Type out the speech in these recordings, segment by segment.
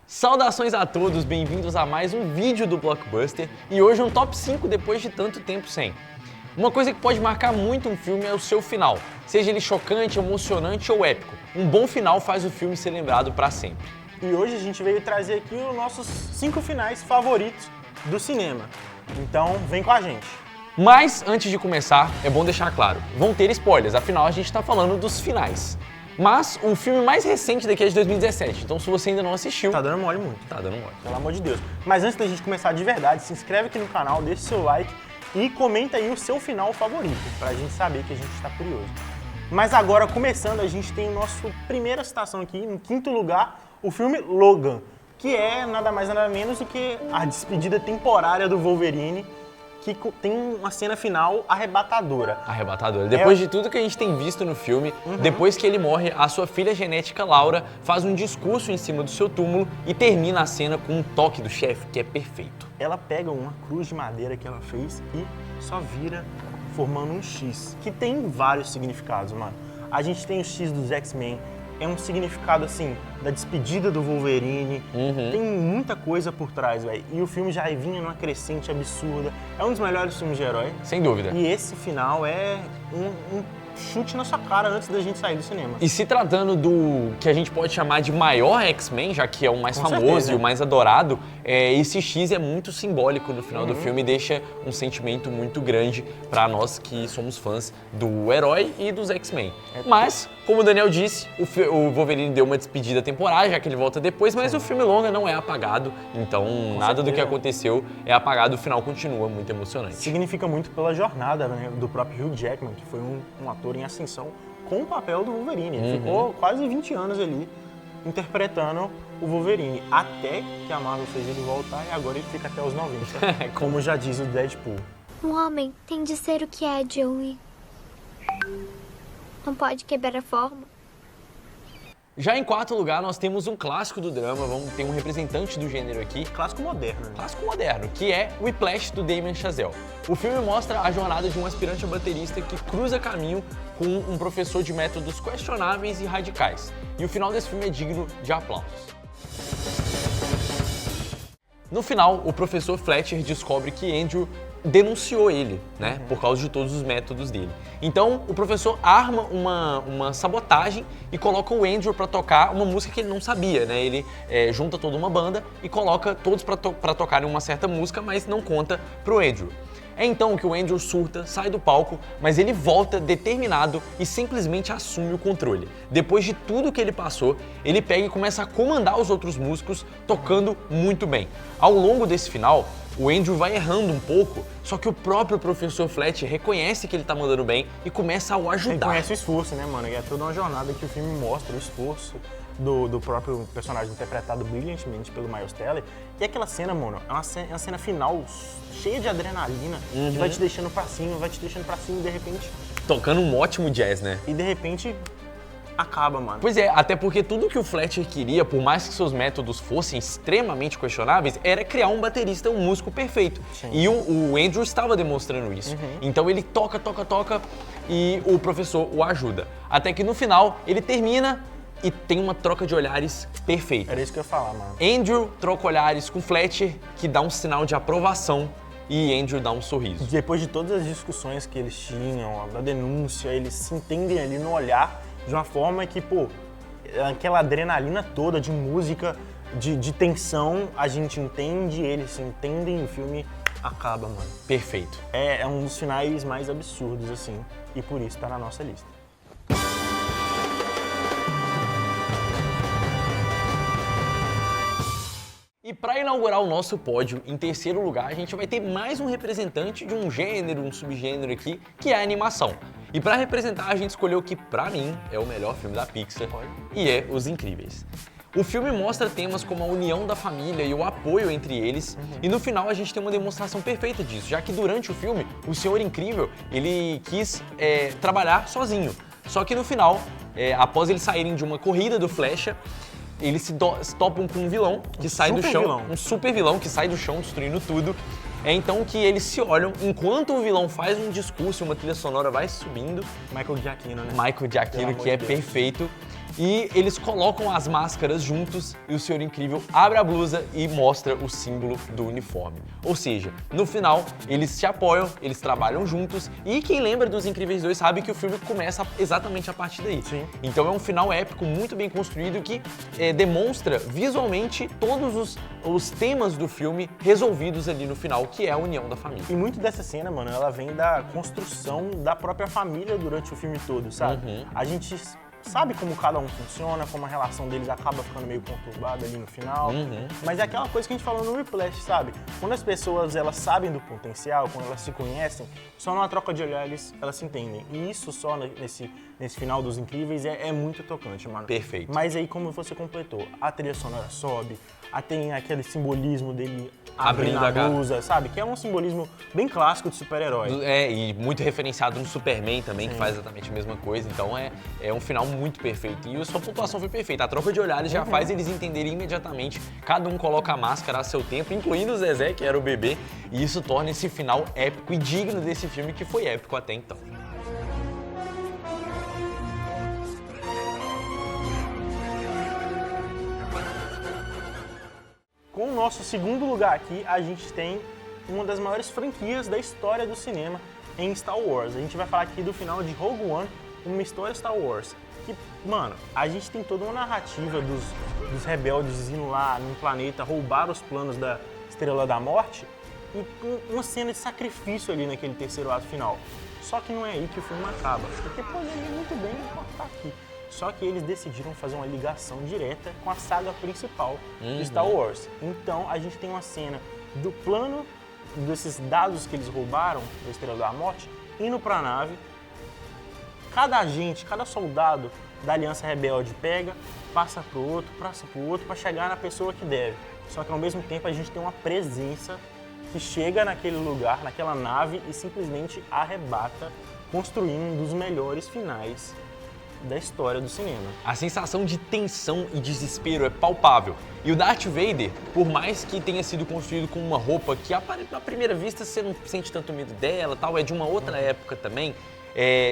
Saudações a todos, bem-vindos a mais um vídeo do Blockbuster e hoje um top 5 depois de tanto tempo sem. Uma coisa que pode marcar muito um filme é o seu final, seja ele chocante, emocionante ou épico. Um bom final faz o filme ser lembrado para sempre. E hoje a gente veio trazer aqui os nossos 5 finais favoritos do cinema. Então vem com a gente. Mas antes de começar, é bom deixar claro, vão ter spoilers, afinal a gente está falando dos finais. Mas o filme mais recente daqui é de 2017, então se você ainda não assistiu... Tá dando mole muito. Tá dando mole. Pelo amor de Deus. Mas antes da gente começar de verdade, se inscreve aqui no canal, deixa seu like e comenta aí o seu final favorito, pra gente saber que a gente tá curioso. Mas agora, começando, a gente tem nossa primeira citação aqui, em quinto lugar, o filme Logan, que é nada mais nada menos do que a despedida temporária do Wolverine, que tem uma cena final arrebatadora. Arrebatadora. Depois de tudo que a gente tem visto no filme, depois que ele morre, a sua filha genética, Laura, faz um discurso em cima do seu túmulo e termina a cena com um toque do chefe que é perfeito. Ela pega uma cruz de madeira que ela fez e só vira formando um X, que tem vários significados, mano. A gente tem o X dos X-Men, é um significado, assim, da despedida do Wolverine. Tem muita coisa por trás, velho. E o filme já vinha numa crescente absurda. É um dos melhores filmes de herói. Sem dúvida. E esse final é um chute na sua cara antes da gente sair do cinema. E se tratando do que a gente pode chamar de maior X-Men, já que é o mais famoso certeza. e o mais adorado, esse X é muito simbólico no final do filme e deixa um sentimento muito grande pra nós que somos fãs do herói e dos X-Men. Mas, como o Daniel disse, o Wolverine deu uma despedida temporária, já que ele volta depois, mas o filme longa não é apagado, então nada do que aconteceu é apagado, o final continua muito emocionante. Significa muito pela jornada, né, do próprio Hugh Jackman, que foi um ator em ascensão com o papel do Wolverine. Ele ficou quase 20 anos ali interpretando o Wolverine, até que a Marvel fez ele voltar e agora ele fica até os 90, como já diz o Deadpool. Um homem tem de ser o que é, Joey. Não pode quebrar a forma. Já em quarto lugar, nós temos um clássico do drama, vamos ter um representante do gênero aqui. Clássico moderno, né? Clássico moderno, que é Whiplash, do Damien Chazelle. O filme mostra a jornada de um aspirante a baterista que cruza caminho com um professor de métodos questionáveis e radicais. E o final desse filme é digno de aplausos. No final, o professor Fletcher descobre que Andrew denunciou ele, né, por causa de todos os métodos dele. Então, o professor arma uma sabotagem e coloca o Andrew pra tocar uma música que ele não sabia, né? Ele junta toda uma banda e coloca todos pra tocarem uma certa música, mas não conta pro Andrew. É então que o Andrew surta, sai do palco, mas ele volta determinado e simplesmente assume o controle. Depois de tudo que ele passou, ele pega e começa a comandar os outros músicos, tocando muito bem. Ao longo desse final, o Andrew vai errando um pouco, só que o próprio professor Fletcher reconhece que ele tá mandando bem e começa a o ajudar. Reconhece o esforço, né, mano? E é toda uma jornada que o filme mostra, o esforço do próprio personagem interpretado brilhantemente pelo Miles Teller. E aquela cena, mano, é uma cena final cheia de adrenalina, que vai te deixando pra cima, e de repente... Tocando um ótimo jazz, né? E de repente... acaba, mano. Pois é, até porque tudo que o Fletcher queria, por mais que seus métodos fossem extremamente questionáveis, era criar um baterista, um músico perfeito. Sim. E o Andrew estava demonstrando isso. Então ele toca e o professor o ajuda. Até que no final ele termina e tem uma troca de olhares perfeita. Era isso que eu ia falar, mano. Andrew troca olhares com Fletcher, que dá um sinal de aprovação, e Andrew dá um sorriso. Depois de todas as discussões que eles tinham, da denúncia, eles se entendem ali no olhar, de uma forma que, pô, aquela adrenalina toda de música, de tensão, a gente entende, eles se entendem e o filme acaba, mano. Perfeito. É um dos finais mais absurdos, assim, e por isso tá na nossa lista. E para inaugurar o nosso pódio, em terceiro lugar, a gente vai ter mais um representante de um gênero, um subgênero aqui, que é a animação. E para representar, a gente escolheu o que, pra mim, é o melhor filme da Pixar, e é Os Incríveis. O filme mostra temas como a união da família e o apoio entre eles, e no final a gente tem uma demonstração perfeita disso, já que durante o filme, o Senhor Incrível, ele quis trabalhar sozinho. Só que no final, após eles saírem de uma corrida do Flecha, eles se topam com um vilão que sai do chão, um super vilão que sai do chão destruindo tudo. É então que eles se olham enquanto o vilão faz um discurso, uma trilha sonora vai subindo. Michael Giacchino, né? Michael Giacchino, que é perfeito. e eles colocam as máscaras juntos e o Senhor Incrível abre a blusa e mostra o símbolo do uniforme. Ou seja, no final, eles se apoiam, eles trabalham juntos e quem lembra dos Incríveis 2 sabe que o filme começa exatamente a partir daí. Sim. Então é um final épico, muito bem construído, que demonstra visualmente todos os temas do filme resolvidos ali no final, que é a união da família. E muito dessa cena, mano, ela vem da construção da própria família durante o filme todo, sabe? A gente sabe como cada um funciona, como a relação deles acaba ficando meio conturbada ali no final. Mas é aquela coisa que a gente falou no Whiplash, sabe? Quando as pessoas elas sabem do potencial, quando elas se conhecem, só numa troca de olhares elas se entendem. E isso só nesse final dos Incríveis é muito tocante, mano. Perfeito. Mas aí, como você completou, a trilha sonora sobe, tem aquele simbolismo dele Abrindo abrindo a a blusa, sabe? Que é um simbolismo bem clássico de super-herói. E muito referenciado no Superman também, que faz exatamente a mesma coisa. Então é um final muito perfeito. E a sua pontuação foi perfeita. A troca de olhares já faz eles entenderem imediatamente. Cada um coloca a máscara a seu tempo, incluindo o Zezé, que era o bebê. E isso torna esse final épico e digno desse filme, que foi épico até então. Com o nosso segundo lugar aqui, a gente tem uma das maiores franquias da história do cinema em Star Wars. A gente vai falar aqui do final de Rogue One, uma história Star Wars. Que, mano, a gente tem toda uma narrativa dos rebeldes indo lá num planeta roubar os planos da Estrela da Morte e uma cena de sacrifício ali naquele terceiro ato final. Só que não é aí que o filme acaba, porque poderia muito bem cortar aqui. Só que eles decidiram fazer uma ligação direta com a saga principal de Star Wars. Então a gente tem uma cena do plano desses dados que eles roubaram da Estrela da Morte indo para a nave. Cada agente, cada soldado da Aliança Rebelde pega, passa pro outro para chegar na pessoa que deve. Só que ao mesmo tempo a gente tem uma presença que chega naquele lugar, naquela nave e simplesmente arrebata, construindo um dos melhores finais da história do cinema. A sensação de tensão e desespero é palpável. E o Darth Vader, por mais que tenha sido construído com uma roupa que à primeira vista você não sente tanto medo dela, tal, é de uma outra época também.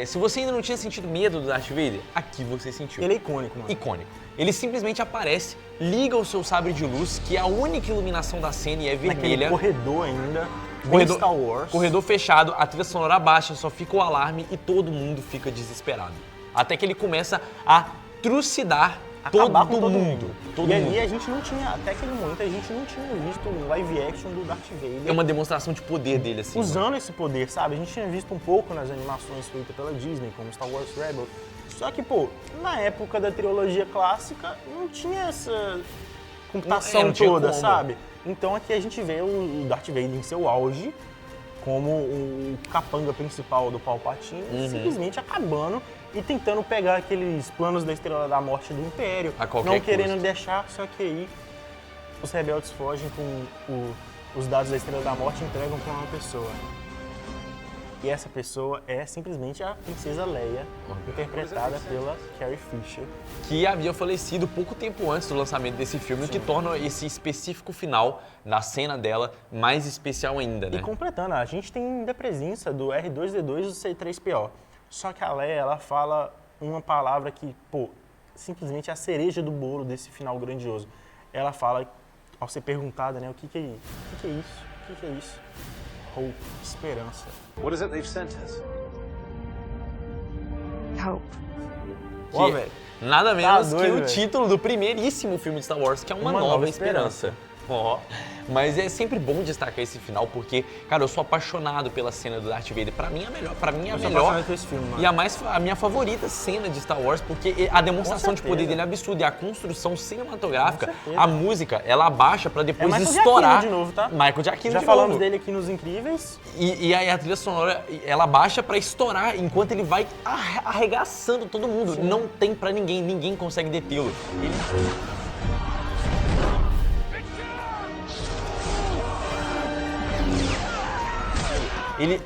Se você ainda não tinha sentido medo do Darth Vader, aqui você sentiu. Ele é icônico, mano. Icônico. Ele simplesmente aparece, liga o seu sabre de luz, que é a única iluminação da cena e é vermelha. Naquele corredor ainda, Corredor, Star Wars. Corredor fechado, a trilha sonora baixa, só fica o alarme e todo mundo fica desesperado. Até que ele começa a trucidar todo mundo. Ali a gente não tinha, até aquele momento, a gente não tinha visto um live action do Darth Vader. É uma demonstração de poder dele, assim. Usando esse poder, sabe? A gente tinha visto um pouco nas animações feitas pela Disney, como Star Wars Rebels. Só que, pô, na época da trilogia clássica, não tinha essa computação não tinha toda, como. sabe? Então aqui a gente vê o Darth Vader em seu auge, como o capanga principal do Palpatine, simplesmente acabando e tentando pegar aqueles planos da Estrela da Morte do Império, não querendo deixar, só que aí os rebeldes fogem com os dados da Estrela da Morte e entregam para uma pessoa. E essa pessoa é simplesmente a Princesa Leia, interpretada pela Carrie Fisher. Que havia falecido pouco tempo antes do lançamento desse filme, o que torna esse específico final da cena dela mais especial ainda, né? E completando, a gente tem ainda a presença do R2-D2 e do C3PO. Só que a Leia, ela fala uma palavra que, pô, simplesmente é a cereja do bolo desse final grandioso. Ela fala, ao ser perguntada, né, o que é isso? O que é isso? O que é isso? Hope, esperança. What is it they've sent us? Hope. Ó, velho. Nada menos doido, que o velho. título do primeiríssimo filme de Star Wars, que é Uma Nova Esperança. Ó. Mas é sempre bom destacar esse final, porque, cara, eu sou apaixonado pela cena do Darth Vader. Pra mim é a melhor, Eu sou apaixonado por esse filme, mano. e a minha favorita cena de Star Wars, porque a demonstração de poder dele é absurda e a construção cinematográfica, Com certeza. a música, ela abaixa pra depois Michael estourar. Giacchino de novo, tá? Michael Giacchino Já de falamos novo. dele aqui nos Incríveis. E aí a trilha sonora, ela baixa pra estourar enquanto ele vai arregaçando todo mundo. Não tem pra ninguém, ninguém consegue detê-lo.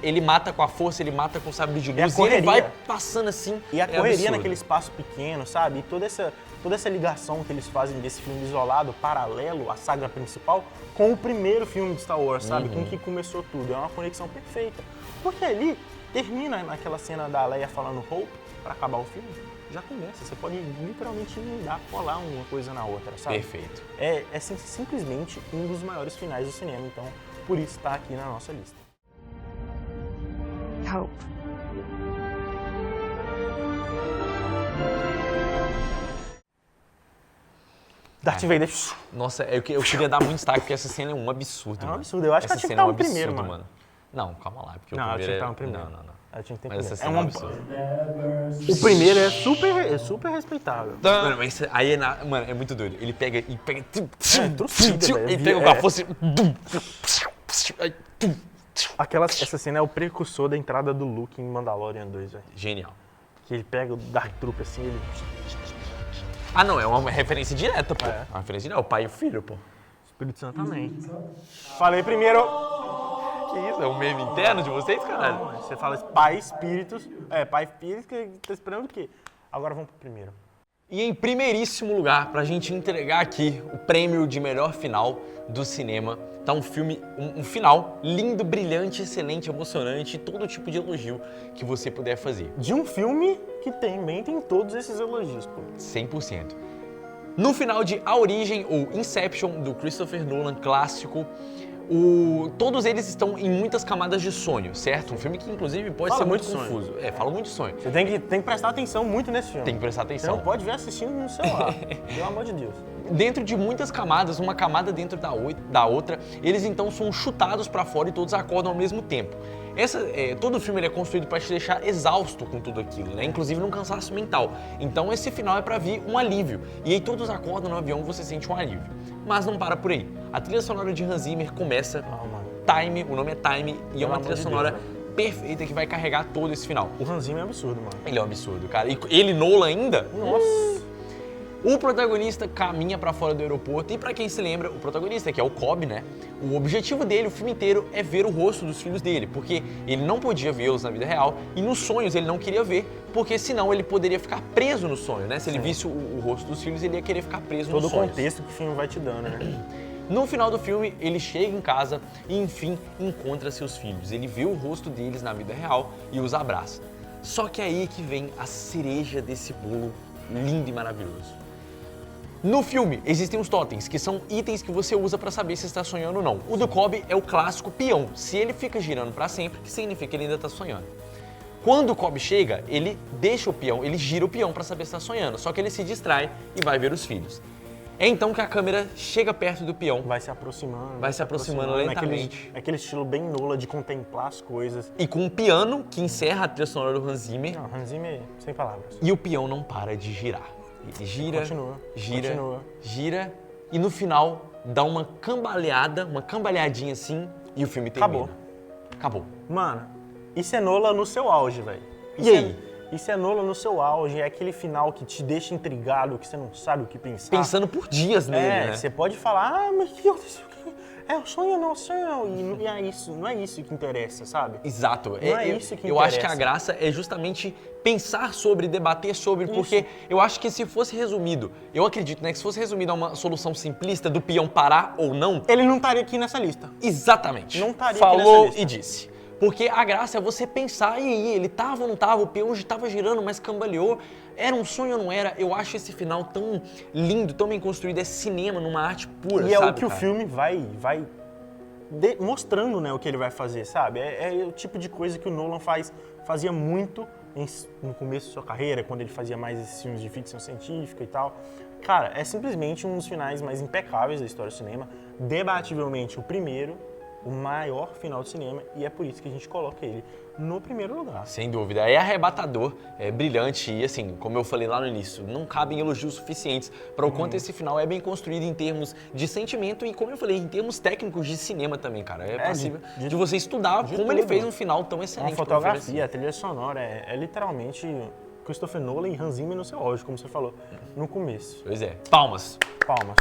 Ele mata com a força, ele mata com o sabre de luz, e ele vai passando assim. E a é correria absurdo. naquele espaço pequeno, sabe? E toda essa ligação que eles fazem desse filme isolado, paralelo à saga principal, com o primeiro filme de Star Wars, sabe? Com que começou tudo. É uma conexão perfeita. Porque ali termina naquela cena da Leia falando Hope, pra acabar o filme. já começa. Você pode literalmente emendar, colar uma coisa na outra, sabe? Perfeito. É simplesmente um dos maiores finais do cinema, então por isso está aqui na nossa lista. Hope. Darth Vader. Nossa, eu queria dar muito destaque, porque essa cena é um absurdo. É um mano. absurdo. Eu acho que essa ela tinha que cena é um estar no primeiro, absurdo, mano. Não, calma lá, porque Não, o ela primeiro tinha que estar no primeiro. Não. Ela tinha que ter Mas essa primeiro. cena é um absurdo. O primeiro é super respeitável. Mano, mas aí é muito doido. Ele pega e pega. trucida, velho. Ele pega o garfo assim. Essa cena é o precursor da entrada do Luke em Mandalorian 2, velho. Genial. Que ele pega o Dark Trooper assim, ele... Ah, não, é uma referência direta, pô. É. Uma referência direta, o pai e o filho, pô. Espírito Santo também. Falei primeiro... Que isso? É um meme interno de vocês, caralho? Não, você fala pai, espíritos... pai, espíritos, que tá esperando o quê? Agora vamos pro primeiro. E em primeiríssimo lugar, pra gente entregar aqui o prêmio de melhor final do cinema, tá um filme, um final lindo, brilhante, excelente, emocionante, todo tipo de elogio que você puder fazer. De um filme que também tem todos esses elogios, pô. 100%. No final de A Origem, ou Inception, do Christopher Nolan, clássico, todos eles estão em muitas camadas de sonho, certo? Um filme que, inclusive, pode Fala ser muito muito de sonho. confuso. Fala muito de sonho. Você tem que prestar atenção muito nesse filme. Tem que prestar Você atenção. não pode ver assistindo no celular, pelo amor de Deus. Dentro de muitas camadas, uma camada dentro da outra, eles então são chutados pra fora e todos acordam ao mesmo tempo. Todo o filme ele é construído para te deixar exausto com tudo aquilo, né? Inclusive num cansaço mental. Então esse final é para vir um alívio. E aí todos acordam no avião, você sente um alívio. Mas não para por aí. A trilha sonora de Hans Zimmer começa, Time, o nome é Time, e é uma trilha sonora perfeita que vai carregar todo esse final. O Hans Zimmer é absurdo, mano. Ele é um absurdo, cara. E ele, Nolan ainda? Nossa. O protagonista caminha pra fora do aeroporto e pra quem se lembra, o protagonista, que é o Cobb, né? O objetivo dele, o filme inteiro, é ver o rosto dos filhos dele, porque ele não podia vê-los na vida real e nos sonhos ele não queria ver, porque senão ele poderia ficar preso no sonho, né? Se ele visse o rosto dos filhos, ele ia querer ficar preso nos Todo o sonhos. contexto que o filme vai te dando, né? No final do filme, ele chega em casa e, enfim, encontra seus filhos. Ele vê o rosto deles na vida real e os abraça. Só que é aí que vem a cereja desse bolo lindo e maravilhoso. No filme, existem os totens, que são itens que você usa para saber se está sonhando ou não. O do Cobb é o clássico peão. Se ele fica girando para sempre, que significa que ele ainda está sonhando. Quando o Cobb chega, ele deixa o peão, ele gira o peão para saber se está sonhando, só que ele se distrai e vai ver os filhos. É então que a câmera chega perto do peão. Vai se aproximando. Vai se aproximando lentamente. Aquele estilo bem Nolan de contemplar as coisas. E com um piano que encerra a trilha sonora do Hans Zimmer. Não, Hans Zimmer, sem palavras. E o peão não para de girar. Ele gira, Continua. gira e no final dá uma cambaleadinha assim e o filme termina. Acabou. Mano, isso é Nolan no seu auge, velho. E aí? Isso é Nolan no seu auge, é aquele final que te deixa intrigado, que você não sabe o que pensar. Pensando por dias nele, né? Você pode falar, mas que aconteceu? É o sonho, não, o sonho. E não é isso que interessa, sabe? Exato. Não é isso que eu acho que a interessa. graça é justamente pensar sobre, debater sobre, porque eu acho que se fosse resumido, eu acredito, né, que se fosse resumido a uma solução simplista do peão parar ou não, Ele não estaria aqui nessa lista. exatamente. Não estaria aqui Falou nessa lista. e disse. Porque a graça é você pensar, e aí, ele tava ou não tava, o peão tava girando, mas cambaleou, era um sonho ou não era? Eu acho esse final tão lindo, tão bem construído, é cinema, numa arte pura, E sabe, é o que cara? o filme vai mostrando, né, o que ele vai fazer, sabe? É o tipo de coisa que o Nolan fazia muito no começo da sua carreira, quando ele fazia mais esses filmes de ficção científica e tal. Cara, é simplesmente um dos finais mais impecáveis da história do cinema, debativelmente o primeiro, o maior final do cinema, e é por isso que a gente coloca ele no primeiro lugar. Sem dúvida, é arrebatador, é brilhante e assim, como eu falei lá no início, não cabem elogios suficientes para o quanto esse final é bem construído em termos de sentimento e, como eu falei, em termos técnicos de cinema também, cara. É passível de você estudar como ele fez um final tão excelente. A fotografia, a trilha sonora, é literalmente Christopher Nolan e Hans Zimmer no seu auge, como você falou no começo. Pois é. Palmas. Palmas.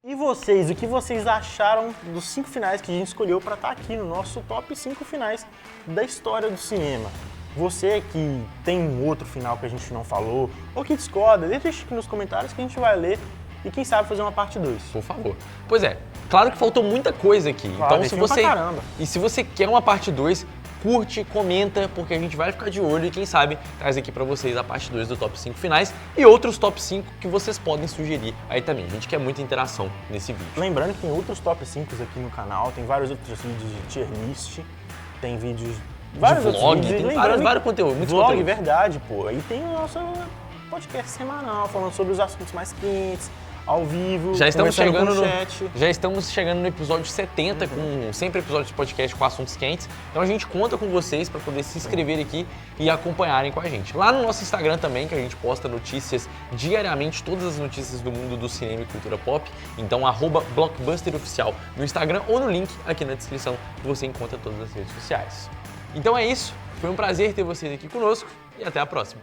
E vocês, o que vocês acharam dos 5 finais que a gente escolheu para estar aqui no nosso top 5 finais da história do cinema? Você que tem um outro final que a gente não falou, ou que discorda, deixa aqui nos comentários que a gente vai ler e quem sabe fazer uma parte 2. Por favor. Pois é, Claro que faltou muita coisa aqui. Claro, Então, tem filme pra caramba. E se você quer uma parte 2, curte, comenta, porque a gente vai ficar de olho e quem sabe traz aqui pra vocês a parte 2 do top 5 finais e outros top 5 que vocês podem sugerir aí também. A gente quer muita interação nesse vídeo. Lembrando que tem outros top 5 aqui no canal, tem vários outros vídeos de tier list, tem vídeos... Vários outros vlog, vídeos, tem lembrando vários que- conteúdos, muitos vlog, conteúdos. verdade, pô. E tem o nosso podcast semanal, falando sobre os assuntos mais quentes, ao vivo, Já estamos conversando chegando com o no, chat. já estamos chegando no episódio 70, com sempre episódios de podcast com assuntos quentes. Então a gente conta com vocês para poder se inscrever aqui e acompanharem com a gente. Lá no nosso Instagram também, que a gente posta notícias diariamente, todas as notícias do mundo do cinema e cultura pop. Então @blockbusteroficial no Instagram ou no link aqui na descrição que você encontra todas as redes sociais. Então é isso, foi um prazer ter vocês aqui conosco e até a próxima.